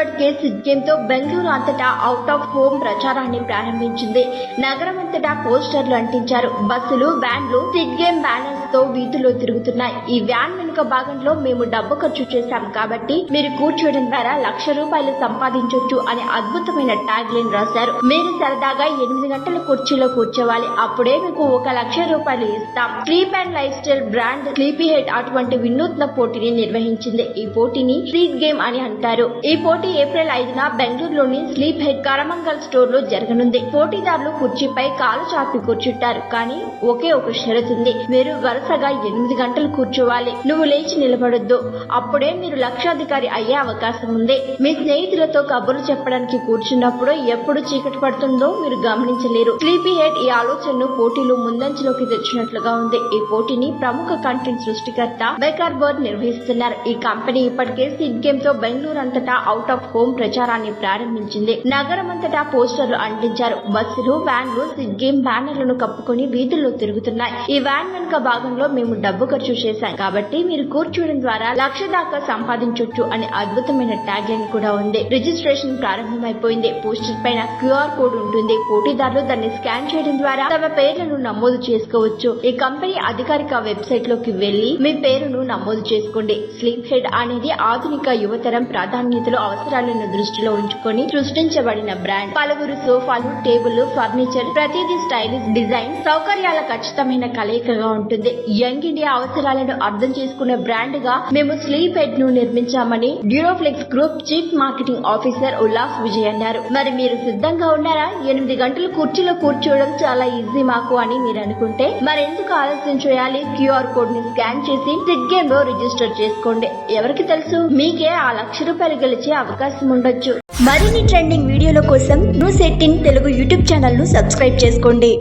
ఇప్పటికే Sid game తో బెంగళూరు అంతటా అవుట్ ఆఫ్ హోమ్ ప్రచారాన్ని ప్రారంభించింది. నగరం అంతటా పోస్టర్లు అంటించారు. బస్సులు, వ్యాన్లు సిడ్ గేమ్ బ్యానర్స్ తో వీధుల్లో తిరుగుతున్నాయి. ఈ వ్యాన్ వెనుక భాగంలో మేము డబ్బు ఖర్చు చేశాం కాబట్టి మీరు కూర్చోవడం ద్వారా ₹1,00,000 సంపాదించొచ్చు అనే అద్భుతమైన ట్యాగ్ లైన్ రాశారు. మీరు సరదాగా 8 గంటల కుర్చీలో కూర్చోవాలి, అప్పుడే మీకు ₹1,00,000 ఇస్తాం. Sleep and life style brand sleepy head అటువంటి వినూత్న పోటీని నిర్వహించింది. ఈ పోటీని సిడ్ గేమ్ అని అంటారు. ఈ పోటీ ఏప్రిల్ 5న బెంగళూరులోని స్లీప్ హెడ్ కరమంగల్ స్టోర్ లో జరగనుంది. పోటీదారులు కుర్చీపై కాలు చాపి కూర్చుంటారు. కానీ ఒకే ఒక షరతు ఉంది. మీరు వరుసగా 8 గంటలు కూర్చోవాలి. నువ్వు లేచి నిలబడొద్దు. అప్పుడే మీరు లక్షాధికారి అయ్యే అవకాశం ఉంది. మీ స్నేహితులతో కబుర్లు చెప్పడానికి కూర్చున్నప్పుడు ఎప్పుడు చీకటి పడుతుందో మీరు గమనించలేరు. స్లీపీ హెడ్ ఈ ఆలోచనను పోటీలో ముందంజలోకి తెచ్చినట్లుగా ఉంది. ఈ పోటీని ప్రముఖ కంటెంట్ సృష్టికర్త బెకర్ బర్డ్ నిర్వహిస్తున్నారు. ఈ కంపెనీ ఇప్పటికే సిడ్ గేమ్ తో బెంగళూరు అంతటా అవుట్ ఆఫ్ హోమ్ ప్రచారాన్ని ప్రారంభించింది. నగరం అంతటా పోస్టర్లు అంటించారు. బస్సులు, వ్యాన్లు సిడ్ గేమ్ బ్యానర్లను కప్పుకొని వీధుల్లో తిరుగుతున్నాయి. ఈ వ్యాన్ వెనుక భాగంలో మేము డబ్బు ఖర్చు చేశాం కాబట్టి మీరు కూర్చోవడం ద్వారా ₹1,00,000 దాకా సంపాదించొచ్చు అనే అద్భుతమైన ట్యాగ్ లైన్ కూడా ఉంది. రిజిస్ట్రేషన్ ప్రారంభమైపోయింది. పోస్టర్ పైన QR కోడ్ ఉంటుంది. పోటీదారులు దాన్ని స్కాన్ చేయడం ద్వారా తమ పేర్లను నమోదు చేసుకోవచ్చు. ఈ కంపెనీ అధికారిక వెబ్సైట్ లోకి వెళ్లి మీ పేరును నమోదు చేసుకోండి. స్లీప్ హెడ్ అనేది ఆధునిక యువతరం ప్రాధాన్యతలు, అవసరాలను దృష్టిలో ఉంచుకొని సృష్టించబడిన బ్రాండ్. పలువురు సోఫాలు, టేబుల్, ఫర్నిచర్, ప్రతిదీ స్టైలిష్ డిజైన్, సౌకర్యాల ఖచ్చితమైన కలయికగా ఉంటుంది. యంగ్ ఇండియా అవసరాలను అర్థం చేసుకునే బ్రాండ్ గా మేము స్లీప్ హెడ్ ను నిర్మించామని Duroflex group chief marketing officer Ullas Vijay అన్నారు. మరి మీరు సిద్ధంగా ఉన్నారా? 8 గంటలు కుర్చీలో కూర్చోవడం చాలా ఈజీ మాకు అని మీరు అనుకుంటే మరెందుకు ఆలస్యం చేయాలి? QR కోడ్ ని స్కాన్ చేసి సిడ్ గేమ్ లో రిజిస్టర్ చేసుకోండి. ఎవరికి తెలుసు, మీకే ఆ ₹1,00,000 గెలిచే అవకాశం ఉండొచ్చు. మరిన్ని ట్రెండింగ్ వీడియోల కోసం న్యూస్ 18 తెలుగు యూట్యూబ్ ఛానల్ ను సబ్స్క్రైబ్ చేసుకోండి.